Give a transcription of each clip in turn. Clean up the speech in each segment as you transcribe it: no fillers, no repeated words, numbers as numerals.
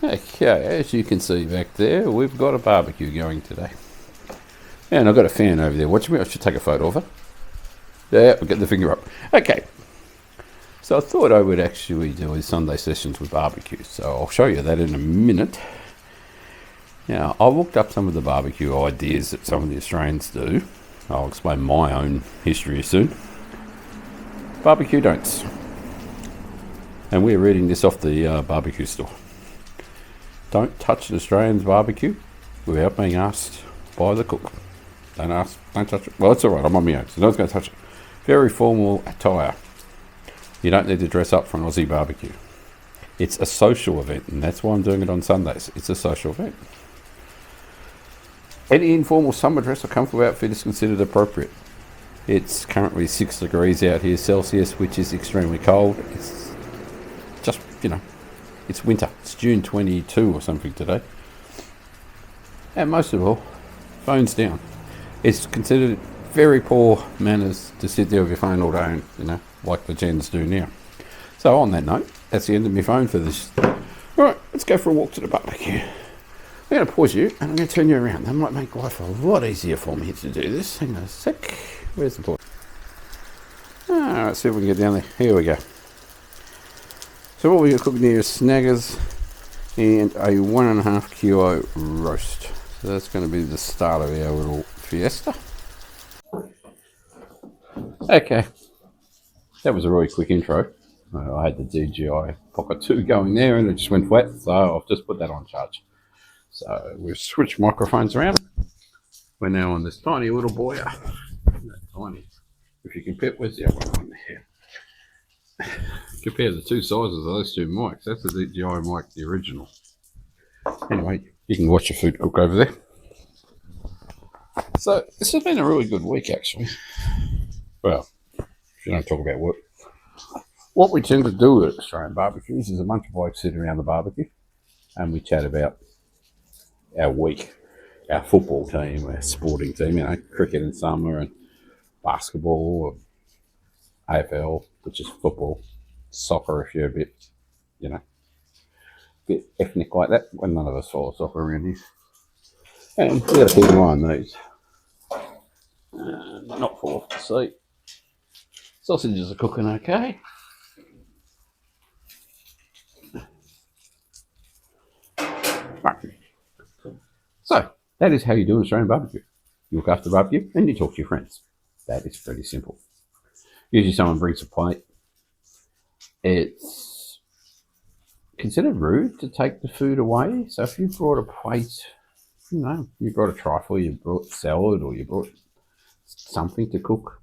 Okay, as you can see back there, we've got a barbecue going today. And I've got a fan over there watching me. I should take a photo of her. Yeah, we'll get the finger up. Okay, so I thought I would actually do these Sunday sessions with barbecue. So I'll show you that in a minute. Now, I looked up some of the barbecue ideas that some of the Australians do. I'll explain my own history soon. Barbecue don'ts. And we're reading this off the barbecue store. Don't touch an Australian's barbecue without being asked by the cook. Don't touch it. Well, it's alright, I'm on my own, so no one's going to touch it. Very formal attire. You don't need to dress up for an Aussie barbecue. It's a social event, and that's why I'm doing it on Sundays. It's a social event. Any informal summer dress or comfortable outfit is considered appropriate. It's currently 6 degrees out here Celsius, which is extremely cold. It's just, it's winter. It's June 22 or something today. And most of all, phones down. It's considered very poor manners to sit there with your phone all day and, like the gens do now. So on that note, that's the end of my phone for this. Alright, let's go for a walk to the barbecue. I'm going to pause you and I'm going to turn you around. That might make life a lot easier for me to do this. Hang on a sec. Where's the pause? Alright, see if we can get down there. Here we go. So what we're going to cook here is snaggers and a 1.5 kilo roast. So that's going to be the start of our little fiesta. Okay, that was a really quick intro. I had the DJI Pocket 2 going there and it just went flat, so I've just put that on charge. So we've switched microphones around. We're now on this tiny little boy. Tiny. If you compare, where's the other one here? Compare the two sizes of those two mics. That's the DJI mic, the original. Anyway, you can watch your food cook over there. So this has been a really good week, actually. Well, if you don't talk about work. What we tend to do at Australian barbecues is a bunch of blokes sit around the barbecue and we chat about our week, our football team, our sporting team, cricket in summer and basketball, or AFL, which is football, soccer if you're a bit, bit ethnic like that, when none of us follow soccer around here. And we've got to keep an eye on these. Not fall off the seat. Sausages are cooking okay. Right. So, that is how you do an Australian barbecue. You look after the barbecue and you talk to your friends. That is pretty simple. Usually someone brings a plate. It's considered rude to take the food away. So if you brought a plate, you brought a trifle, you brought salad, or you brought something to cook.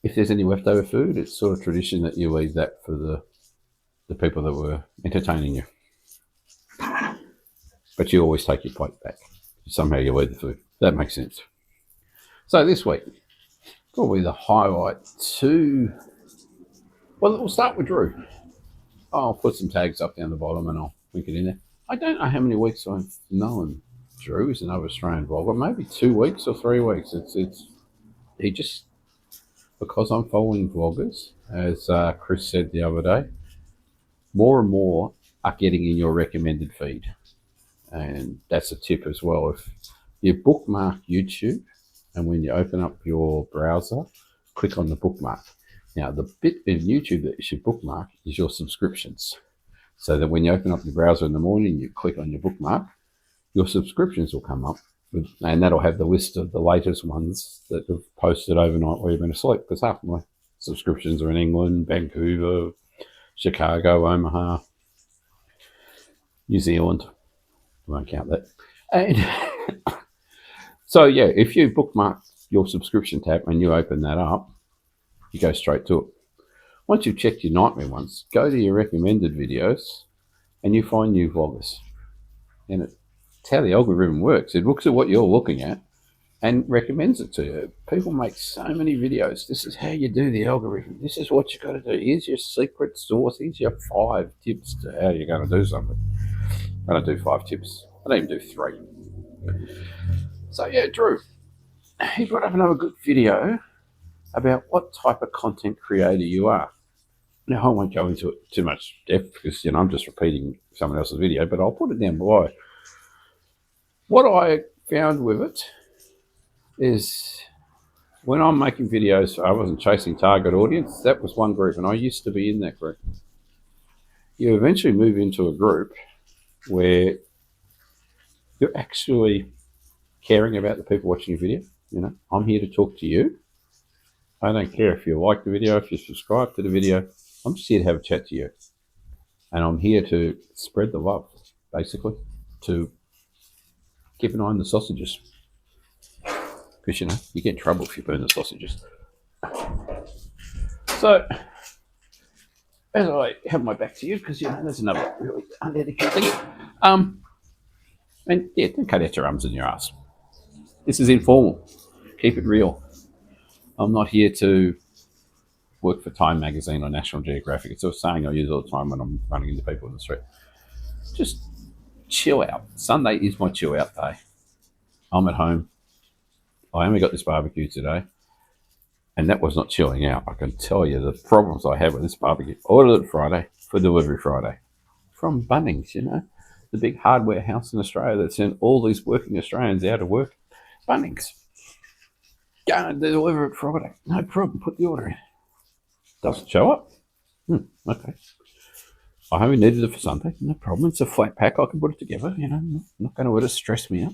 If there's any leftover food, it's sort of tradition that you leave that for the people that were entertaining you. But you always take your plate back. Somehow you leave the food. That makes sense. So this week, probably the highlight we'll start with Drew. I'll put some tags up down the bottom and I'll link it in there. I don't know how many weeks I've known Drew is another Australian vlogger. Maybe 2 weeks or 3 weeks. He just, because I'm following vloggers, as Chris said the other day, more and more are getting in your recommended feed. And that's a tip as well. If you bookmark YouTube and when you open up your browser, click on the bookmark. Now, the bit in YouTube that you should bookmark is your subscriptions. So that when you open up your browser in the morning, you click on your bookmark, your subscriptions will come up. And that'll have the list of the latest ones that have posted overnight while you've been asleep. Because half my subscriptions are in England, Vancouver, Chicago, Omaha, New Zealand. I won't count that. And so, yeah, if you bookmark your subscription tab and you open that up, you go straight to it. Once you've checked your nightmare ones, go to your recommended videos and you find new vloggers. And it's how the algorithm works. It looks at what you're looking at and recommends it to you. People make so many videos. This is how you do the algorithm. This is what you got to do. Here's your secret sauce. Here's your 5 tips to how you're going to do something. I don't do 5 tips. I don't even do 3. So yeah, Drew, he brought up another good video about what type of content creator you are. Now, I won't go into it too much depth because, I'm just repeating someone else's video, but I'll put it down below. What I found with it is when I'm making videos, I wasn't chasing target audience. That was one group, and I used to be in that group. You eventually move into a group where you're actually caring about the people watching your video. I'm here to talk to you. I don't care if you like the video, if you subscribe to the video. I'm just here to have a chat to you. And I'm here to spread the love, basically, to keep an eye on the sausages. Because, you get in trouble if you burn the sausages. So, as I have my back to you, because, there's another really undedicated thing. And, yeah, don't cut out your arms and your ass. This is informal. Keep it real. I'm not here to work for Time Magazine or National Geographic. It's a saying I use all the time when I'm running into people in the street. Just chill out. Sunday is my chill out day. I'm at home. I only got this barbecue today. And that was not chilling out. I can tell you the problems I have with this barbecue. Ordered it Friday for delivery Friday. From Bunnings, the big hardware house in Australia that sent all these working Australians out of work. Bunnings. Go and deliver it Friday. No problem. Put the order in. Doesn't show up. Okay. I only needed it for Sunday. No problem. It's a flat pack. I can put it together. Not going to let it stress me out.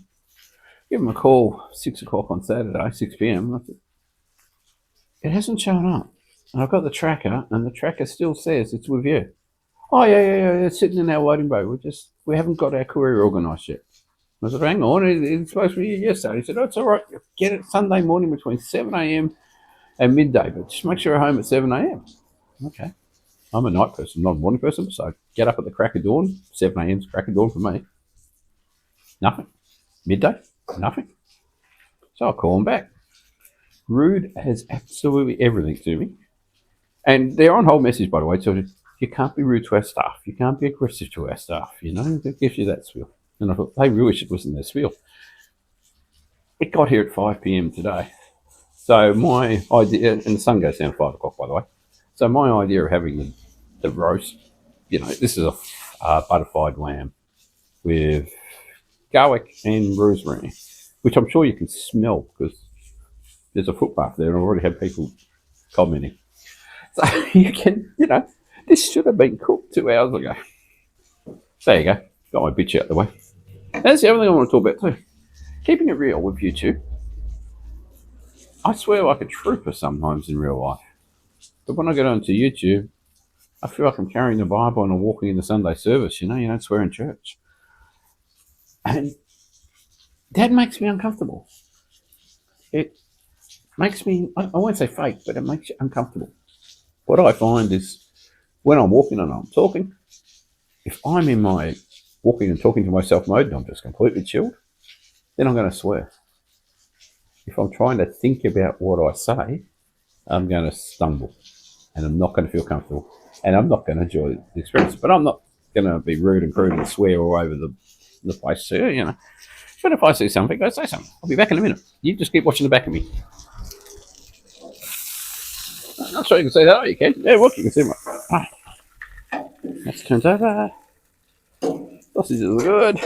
Give them a call 6 o'clock on Saturday, 6 p.m. It hasn't shown up. And I've got the tracker, and the tracker still says it's with you. Oh, yeah. It's sitting in our loading bay. We haven't got our courier organised yet. I said, hang on. It's supposed to be here yesterday. He said, it's all right. Get it Sunday morning between 7 a.m. and midday, but just make sure you're home at 7 a.m. Okay. I'm a night person, not a morning person, so I get up at the crack of dawn. 7 a.m. is crack of dawn for me. Nothing. Midday? Nothing. So I'll call them back. Rude has absolutely everything to me. And they're on hold message, by the way, so you can't be rude to our staff. You can't be aggressive to our staff, It gives you that spiel. And I thought, they really should listen to their spiel. It got here at 5 p.m. today. So my idea, and the sun goes down at 5 o'clock, by the way. So my idea of having the roast, this is a butterfied lamb with garlic and rosemary, which I'm sure you can smell because there's a footpath there and I already had people commenting. So you can, this should have been cooked 2 hours ago. There you go. Got my bitch out the way. That's the other thing I want to talk about too. Keeping it real with YouTube. I swear like a trooper sometimes in real life. But when I get onto YouTube, I feel like I'm carrying the Bible and I'm walking in the Sunday service, you don't swear in church. And that makes me uncomfortable. It makes me, I won't say fake, but it makes you uncomfortable. What I find is when I'm walking and I'm talking, if I'm in my walking and talking to myself mode and I'm just completely chilled, then I'm going to swear. If I'm trying to think about what I say, I'm going to stumble and I'm not going to feel comfortable and I'm not going to enjoy the experience. But I'm not going to be rude and crude and swear all over the place too, But if I see something, go say something. I'll be back in a minute. You just keep watching the back of me. I'm not sure you can see that. Oh, you can. Yeah, look, you can see my... Right. That's turned over. Sausages are good.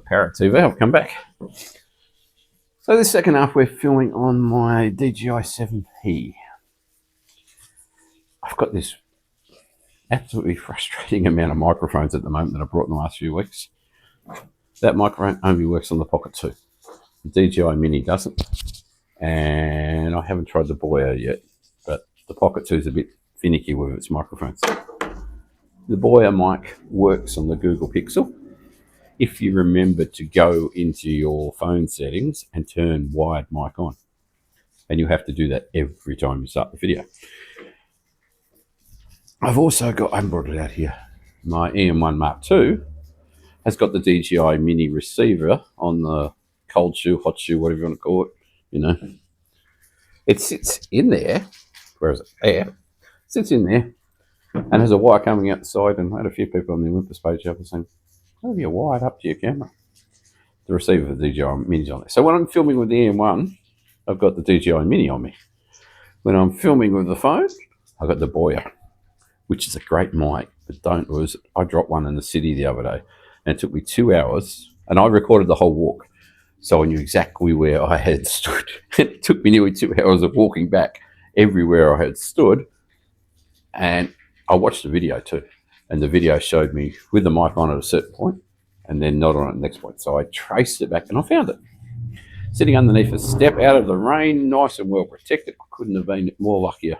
Parrot TV, I'll come back. So this second half we're filming on my DJI 7P. I've got this absolutely frustrating amount of microphones at the moment that I brought in the last few weeks. That microphone only works on the Pocket 2. The DJI Mini doesn't. And I haven't tried the Boya yet, but the Pocket 2 is a bit finicky with its microphones. The Boya mic works on the Google Pixel if you remember to go into your phone settings and turn wired mic on. And you have to do that every time you start the video. I've also got, I haven't brought it out here, my EM1 Mark II has got the DJI Mini receiver on the cold shoe, hot shoe, whatever you want to call it, It sits in there, where is it? There. Sits in there and has a wire coming out the side, and I had a few people on the Olympus page up saying, oh, you're wired up to your camera. The receiver for the DJI Mini's on there. So when I'm filming with the EM1, I've got the DJI Mini on me. When I'm filming with the phone, I've got the Boya, which is a great mic, but don't lose it. I dropped one in the city the other day, and it took me 2 hours, and I recorded the whole walk. So I knew exactly where I had stood. It took me nearly 2 hours of walking back everywhere I had stood. And I watched the video too. And the video showed me with the mic on at a certain point and then not on at the next point. So I traced it back and I found it. Sitting underneath a step out of the rain, nice and well protected. I couldn't have been more luckier.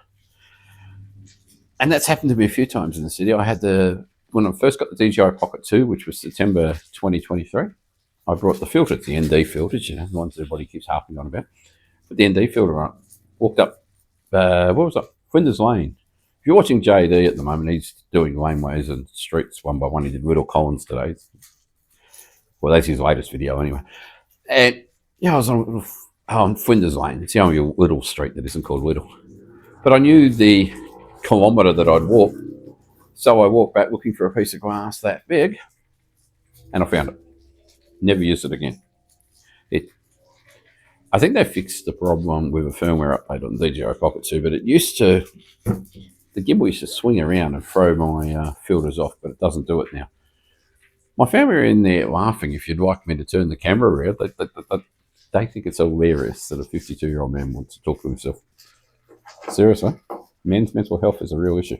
And that's happened to me a few times in the city. I had when I first got the DJI Pocket 2, which was September 2023, I brought the filter, the ND filters, the ones everybody keeps harping on about. Put the ND filter on, walked up, what was that? Flinders Lane. If you're watching JD at the moment, he's doing laneways and streets one by one. He did Whittle Collins today. Well, that's his latest video anyway. And I was on Flinders Lane. It's the only little street that isn't called Whittle. But I knew the kilometre that I'd walk, so I walked back looking for a piece of glass that big, and I found it. Never used it again. I think they fixed the problem with a firmware update on the DJI Pocket 2, but the gimbal used to swing around and throw my filters off, but it doesn't do it now. My family are in there laughing if you'd like me to turn the camera around. They think it's hilarious that a 52-year-old man wants to talk to himself. Seriously, men's mental health is a real issue.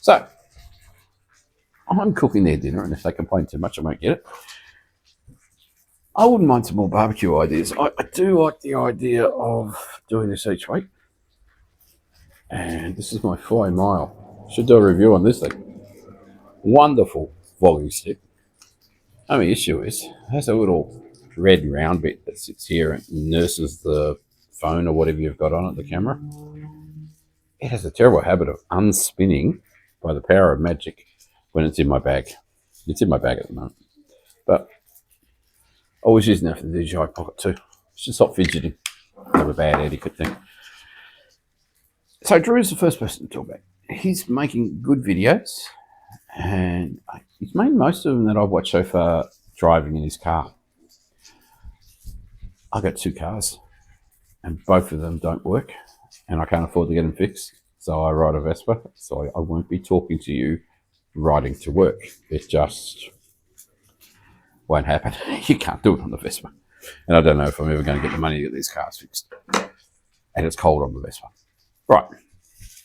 So, I'm cooking their dinner, and if they complain too much, I won't get it. I wouldn't mind some more barbecue ideas. I do like the idea of doing this each week. And this is my fly mile. Should do a review on this thing. Wonderful vlogging stick. Only issue is, it has a little red round bit that sits here and nurses the phone or whatever you've got on it, the camera. It has a terrible habit of unspinning by the power of magic when it's in my bag. It's in my bag at the moment. But I was using that for the DJI Pocket 2. It's just stop fidgeting. Not a bad etiquette thing. So Drew's the first person to talk about. He's making good videos, and he's made most of them that I've watched so far driving in his car. I've got 2 cars, and both of them don't work, and I can't afford to get them fixed. So I ride a Vespa, so I won't be talking to you riding to work. It just won't happen. You can't do it on the Vespa. And I don't know if I'm ever going to get the money to get these cars fixed. And it's cold on the Vespa. Right.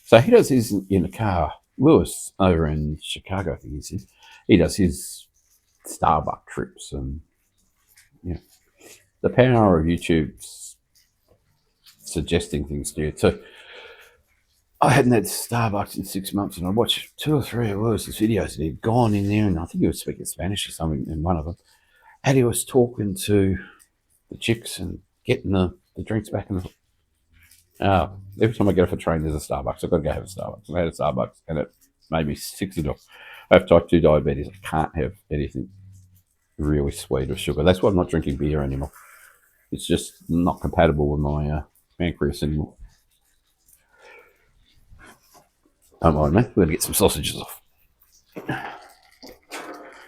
So he does his in the car. Lewis over in Chicago, I think he says. He does his Starbucks trips. And the power of YouTube's suggesting things to you. So I hadn't had Starbucks in 6 months, and I watched 2 or 3 of Lewis's videos, and he'd gone in there, and I think he was speaking Spanish or something in one of them. And he was talking to the chicks and getting the drinks back. And every time I get off a train, there's a Starbucks. I've got to go have a Starbucks. And I had a Starbucks, and it made me sick to death. I have type 2 diabetes. I can't have anything really sweet or sugar. That's why I'm not drinking beer anymore. It's just not compatible with my pancreas anymore. Don't mind me. We're going to get some sausages off.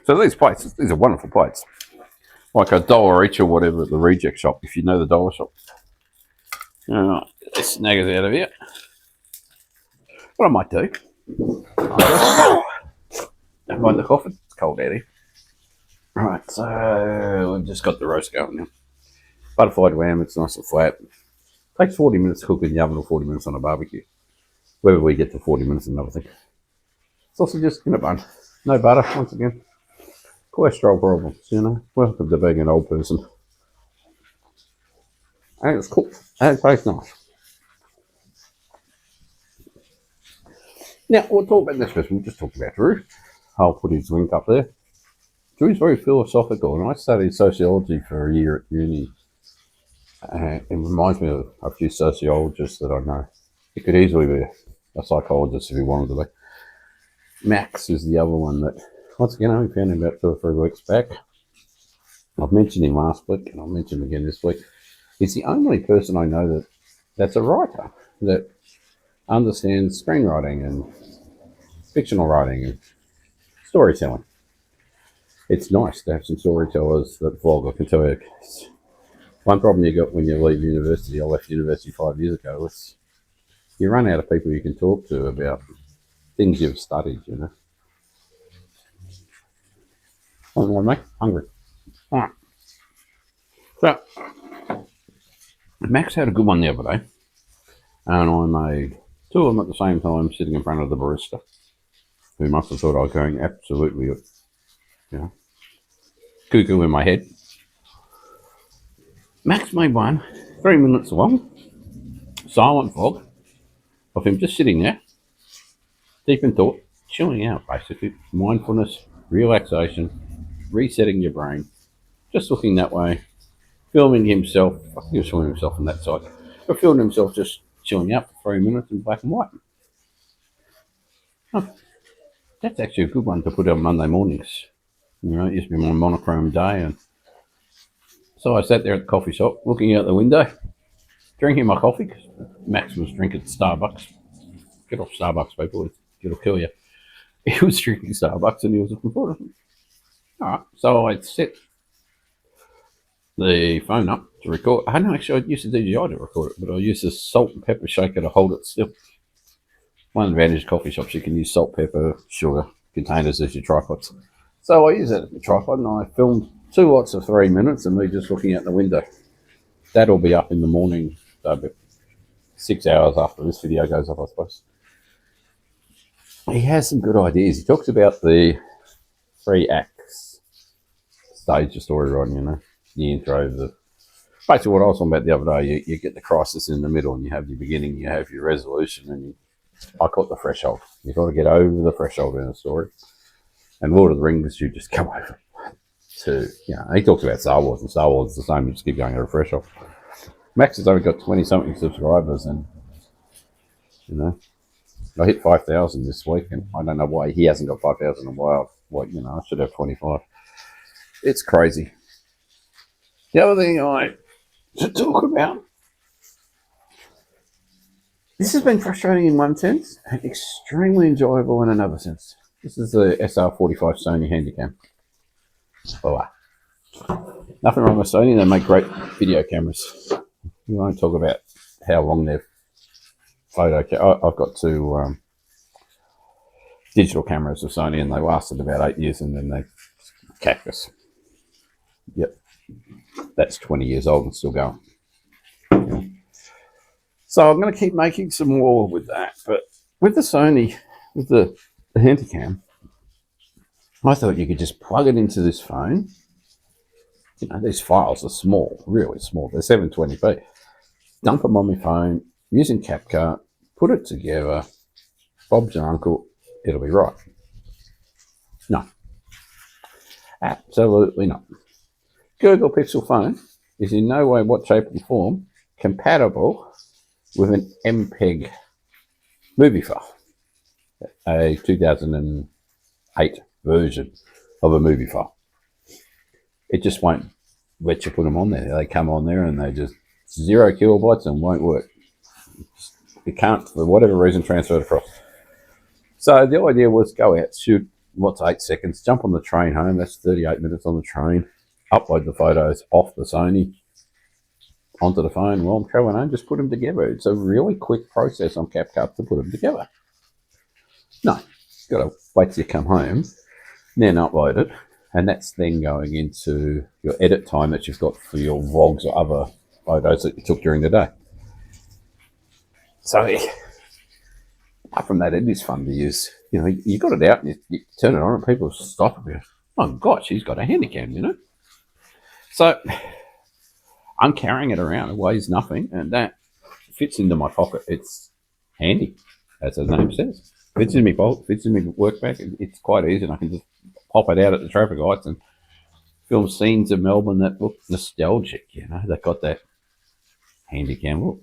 So these plates, these are wonderful plates. Like $1 each or whatever at the reject shop, if you know the dollar shop. Alright, let's snag it out of here. What I might do, don't mind the coffee, it's cold out here. Right, so we've just got the roast going now. Butterflied lamb, it's nice and flat. Takes 40 minutes to cook in the oven or 40 minutes on a barbecue. Whether we get to 40 minutes is another thing. Sausages in a bun. No butter, once again. Cholesterol problems, Welcome to being an old person. And it's cooked. And it tastes nice. Now, we'll talk about this first. We'll just talk about Drew. I'll put his link up there. Drew's very philosophical, and I studied sociology for a year at uni. It reminds me of a few sociologists that I know. He could easily be a psychologist if he wanted to be. Max is the other one that, once again, I only found him about 2 or 3 weeks back. I've mentioned him last week, and I'll mention him again this week. He's the only person I know that's a writer that understands screenwriting and fictional writing and storytelling. It's nice to have some storytellers that vlog. I can tell you, One problem you got when you leave university, I left university 5 years ago, is you run out of people you can talk to about things you've studied, you know. Oh, mate, hungry. All right. So, Max had a good one the other day, and I made two of them at the same time sitting in front of the barista, who must have thought I was going absolutely, you know, cuckoo in my head. Max made one 3 minutes long, silent vlog of him just sitting there, deep in thought, chilling out basically, mindfulness, relaxation, resetting your brain, just looking that way, filming himself. I think he was filming himself on that side, but filming himself just chilling out for 3 minutes in black and white. Oh, that's actually a good one to put on Monday mornings. You know, it used to be my monochrome day, and so I sat there at the coffee shop, looking out the window, drinking my coffee, because Max was drinking Starbucks. Get off Starbucks, people, it'll kill you. He was drinking Starbucks and he was looking forward to it. All right, so I set the phone up to record. I don't actually, I used the DJI to record it, but I used a salt and pepper shaker to hold it still. One advantage of coffee shops, you can use salt, pepper, sugar containers as your tripods. So I use that as a tripod, and I filmed 2 lots of 3 minutes and me just looking out the window. That'll be up in the morning, so about 6 hours after this video goes up, I suppose. He has some good ideas. He talks about the 3 acts stage of story writing, you know, the intro, basically what I was talking about the other day. You get the crisis in the middle, and you have your beginning, you have your resolution, and I call it the threshold. You've got to get over the threshold in a story. And Lord of the Rings, you just come over to, you know, he talks about Star Wars, and Star Wars is the same, you just keep going over a threshold. Max has only got 20-something subscribers, and, you know, I hit 5,000 this week, and I don't know why he hasn't got 5,000 and why you know, I should have 25. It's crazy. The other thing I should talk about, this has been frustrating in one sense and extremely enjoyable in another sense. This is the SR45 Sony Handycam. Oh, nothing wrong with Sony, they make great video cameras. We won't talk about how long their I've got 2 digital cameras of Sony, and they lasted about 8 years, and then they cactus. Yep, that's 20 years old and still going. So I'm going to keep making some more with that, but with the Sony, with the Handycam, I thought you could just plug it into this phone. You know, these files are small, really small. They're 720p. Dump them on my phone, using CapCut, put it together, Bob's your uncle, it'll be right. No. Absolutely not. Google Pixel phone is in no way, what shape and form compatible with an MPEG movie file, a 2008 version of a movie file. It just won't let you put them on there. They come on there and they just 0 kilobytes and won't work. It can't, for whatever reason, transfer it across. So the idea was go out, shoot, 8 seconds, jump on the train home, that's 38 minutes on the train, upload the photos off the Sony onto the phone while I'm traveling home, just put them together. It's a really quick process on CapCut to put them together. No, you've got to wait till you come home, then upload it, and that's then going into your edit time that you've got for your vlogs or other photos that you took during the day. So, apart from that, it is fun to use. You know, you got it out and you turn it on and people stop and go, oh gosh, he's got a Handycam, you know. So, I'm carrying it around. It weighs nothing, and that fits into my pocket. It's handy, as the name says. Fits in my pocket, fits in my work bag. It's quite easy, and I can just pop it out at the traffic lights and film scenes of Melbourne that look nostalgic, you know. They've got that Handycam look.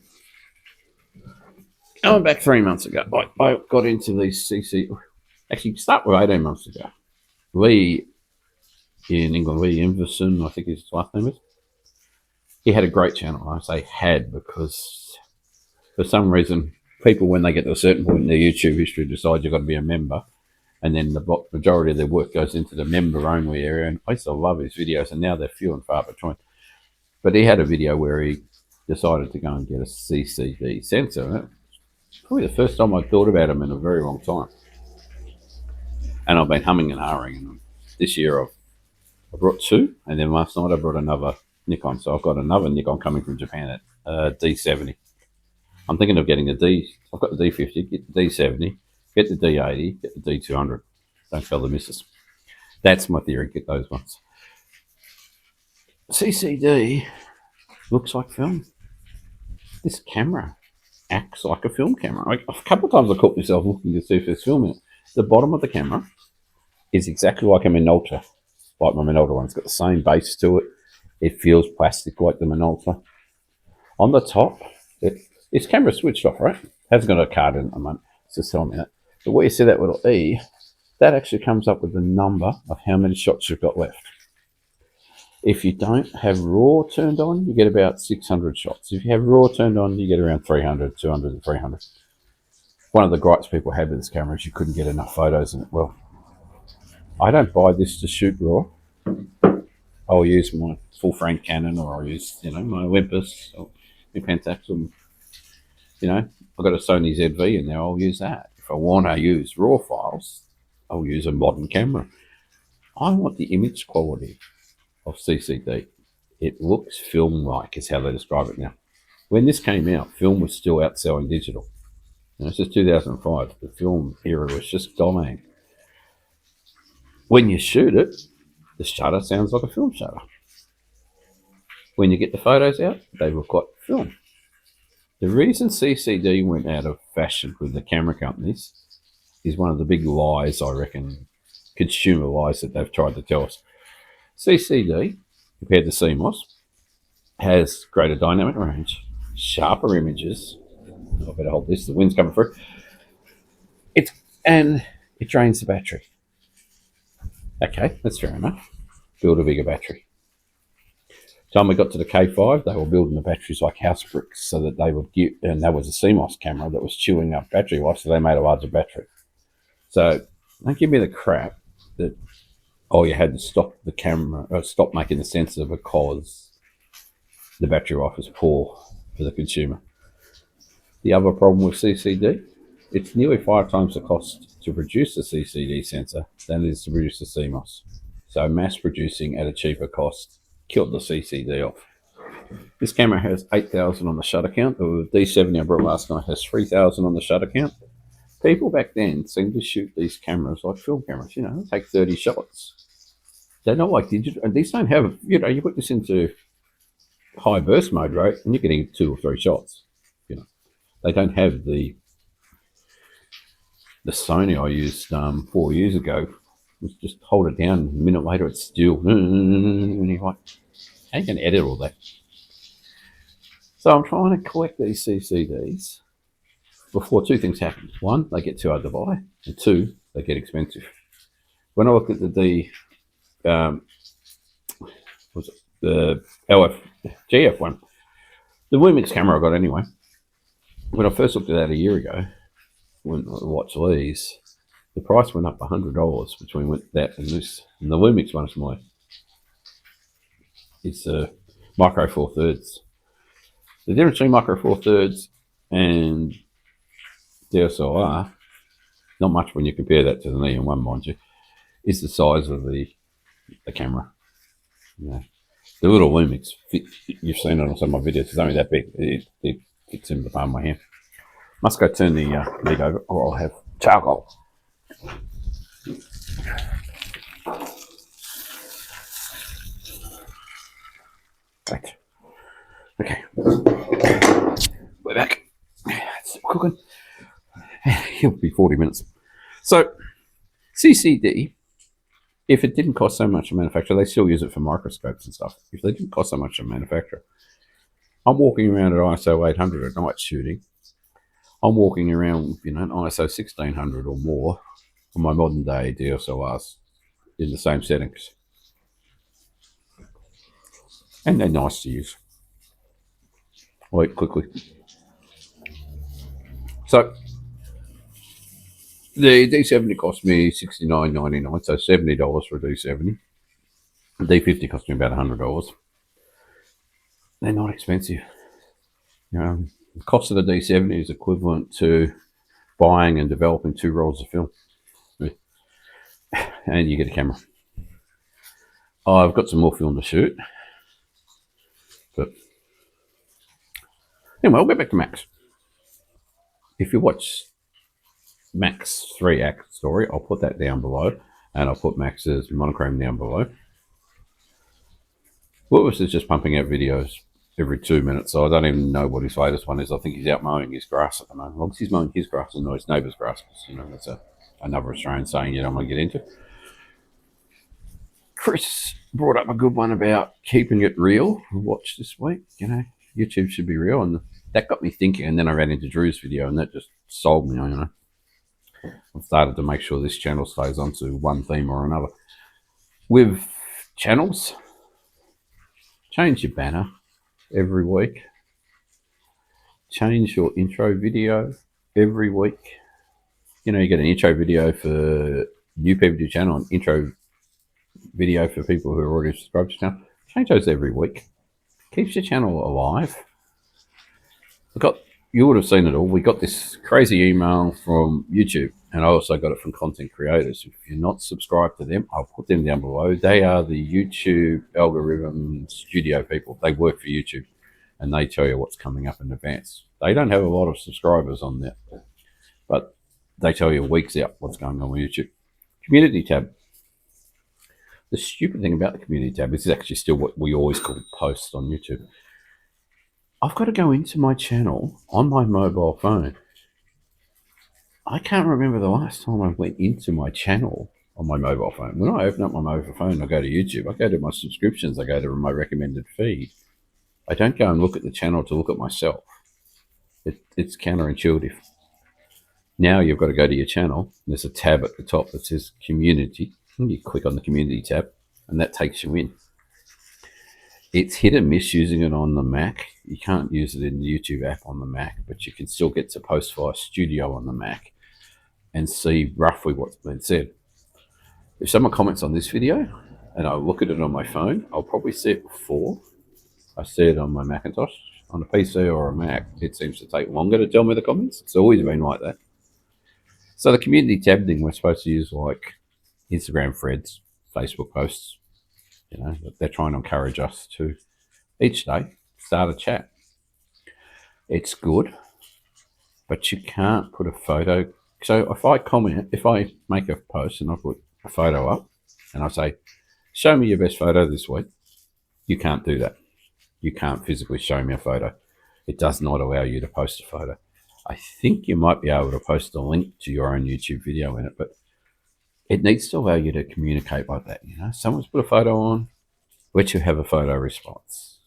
Going back 3 months ago, I got into these CC. Actually, start with 18 months ago. Lee in England, Lee Inverson, I think his last name is. He had a great channel. I say had because for some reason, people, when they get to a certain point in their YouTube history, decide you've got to be a member. And then the majority of their work goes into the member-only area. And I used to love his videos, and now they're few and far between. But he had a video where he decided to go and get a CCD sensor. And probably the first time I thought about him in a very long time. And I've been humming and hawing. And this year I brought two, and then last night I brought another Nikon. So I've got another Nikon coming from Japan at D70. I'm thinking of getting a D. I've got the D50, get the D70, get the D80, get the D200. Don't tell the missus. That's my theory. Get those ones. CCD looks like film. This camera acts like a film camera. A couple of times I caught myself looking to see if there's film in it. The bottom of the camera is exactly like a Minolta, like my Minolta one. It's got the same base to it. It feels plastic like the Minolta. On the top, this camera's switched off, right? Hasn't got a card in it at the moment. It's just telling me that. But where you see that little E, that actually comes up with the number of how many shots you've got left. If you don't have RAW turned on, you get about 600 shots. If you have RAW turned on, you get around 300, 200, and 300. One of the gripes people had with this camera is you couldn't get enough photos in it. Well, I don't buy this to shoot RAW. I'll use my full frame Canon, or I'll use, my Olympus or my Pentax. I've got a Sony ZV in there. I'll use that. If I want to use RAW files, I'll use a modern camera. I want the image quality of CCD. It looks film-like is how they describe it now. When this came out, film was still outselling digital. This is 2005. The film era was just dying. When you shoot it, the shutter sounds like a film shutter. When you get the photos out, they look like film. The reason CCD went out of fashion with the camera companies is one of the big lies, I reckon, consumer lies that they've tried to tell us. CCD, compared to CMOS, has greater dynamic range, sharper images. I better hold this, the wind's coming through. And it drains the battery. Okay, that's fair enough. Build a bigger battery. Time we got to the K5, they were building the batteries like house bricks so that they would get, and that was a CMOS camera that was chewing up battery life, so they made a larger battery. So don't give me the crap that, you had to stop the camera, or stop making the sensor because the battery life was poor for the consumer. The other problem with CCD, it's nearly 5 times the cost to produce a CCD sensor than it is to produce a CMOS. So mass producing at a cheaper cost killed the CCD off. This camera has 8,000 on the shutter count. The D70 I brought last night has 3,000 on the shutter count. People back then seemed to shoot these cameras like film cameras. They take 30 shots. They're not like digital. And these don't have, you put this into high burst mode, right, and you're getting 2 or 3 shots. They don't have the Sony I used 4 years ago. Was just hold it down, a minute later it's still, and you're like, how you can edit all that? So I'm trying to collect these CCDs before 2 things happen. 1, they get too hard to buy, and 2, they get expensive. When I look at the GF one, the Lumix camera I got anyway. When I first looked at that a year ago, when I watched these, the price went up $100 between that and this. And the Lumix one is a Micro Four Thirds. The difference between Micro Four Thirds and DSLR, not much when you compare that to the EM1, mind you, is the size of the camera. The little Lumix, you've seen it on some of my videos, it's only that big. It fits in the palm of my hand. Must go turn the lid over, or I'll have charcoal. Right. Okay. We're back. It's still cooking. It'll be 40 minutes. So, CCD, if it didn't cost so much to manufacture, they still use it for microscopes and stuff. If they didn't cost so much to manufacture, I'm walking around at ISO 800 at night shooting. I'm walking around, an ISO 1600 or more on my modern day DSLRs in the same settings. And they're nice to use. I'll eat quickly. So, the D70 cost me $69.99, so $70 for a D70. The D50 cost me about $100. They're not expensive. The cost of the D70 is equivalent to buying and developing 2 rolls of film, and you get a camera. I've got some more film to shoot, but anyway, I'll get back to Max. If you watch Max 3-act story, I'll put that down below, and I'll put Max's monochrome down below. Lewis is just pumping out videos every 2 minutes, so I don't even know what his latest one is. I think he's out mowing his grass at the moment. As long as he's mowing his grass and not his neighbour's grass, that's another Australian saying you don't want to get into. Chris brought up a good one about keeping it real. Watch this week, YouTube should be real, and that got me thinking. And then I ran into Drew's video, and that just sold me. I've started to make sure this channel stays onto one theme or another. With channels, change your banner every week. Change your intro video every week. You get an intro video for new people to your channel, an intro video for people who are already subscribed to your channel. Change those every week. Keeps your channel alive. You would have seen it all. We got this crazy email from YouTube, and I also got it from content creators. If you're not subscribed to them, I'll put them down below. They are the YouTube algorithm studio people. They work for YouTube, and they tell you what's coming up in advance. They don't have a lot of subscribers on there, but they tell you weeks out what's going on with YouTube. Community tab. The stupid thing about the community tab is actually still what we always call posts on YouTube. I've got to go into my channel on my mobile phone. I can't remember the last time I went into my channel on my mobile phone. When I open up my mobile phone, I go to YouTube. I go to my subscriptions. I go to my recommended feed. I don't go and look at the channel to look at myself. It's counterintuitive. Now you've got to go to your channel. There's a tab at the top that says Community. And you click on the Community tab, and that takes you in. It's hit and miss using it on the Mac. You can't use it in the YouTube app on the Mac, but you can still get to Postfire Studio on the Mac and see roughly what's been said. If someone comments on this video and I look at it on my phone, I'll probably see it before I see it on my Macintosh. On a PC or a Mac, it seems to take longer to tell me the comments. It's always been like that. So the community tab thing, we're supposed to use like Instagram threads, Facebook posts. They're trying to encourage us to each day start a chat. It's good, but you can't put a photo. So if I make a post and I put a photo up and I say, show me your best photo this week, you can't do that. You can't physically show me a photo. It does not allow you to post a photo. I think you might be able to post a link to your own YouTube video in it, but it needs to allow you to communicate like that. Someone's put a photo on, let you have a photo response.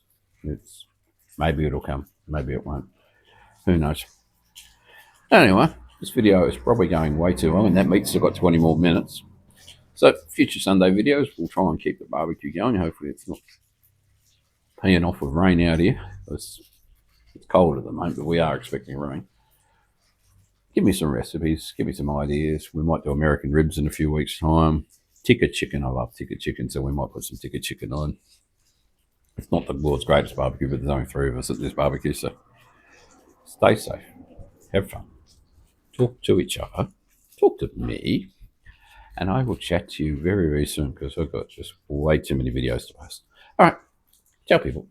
Maybe it'll come, maybe it won't. Who knows? Anyway, this video is probably going way too long, and that meat's still got 20 more minutes. So future Sunday videos, we'll try and keep the barbecue going. Hopefully it's not peeing off with rain out here. It's cold at the moment, but we are expecting rain. Give me some recipes, give me some ideas. We might do American ribs in a few weeks' time. Tikka chicken, I love tikka chicken, so we might put some tikka chicken on. It's not the world's greatest barbecue, but there's only 3 of us at this barbecue, so stay safe, have fun, talk to each other, talk to me, and I will chat to you very, very soon because I've got just way too many videos to post. All right, ciao, people.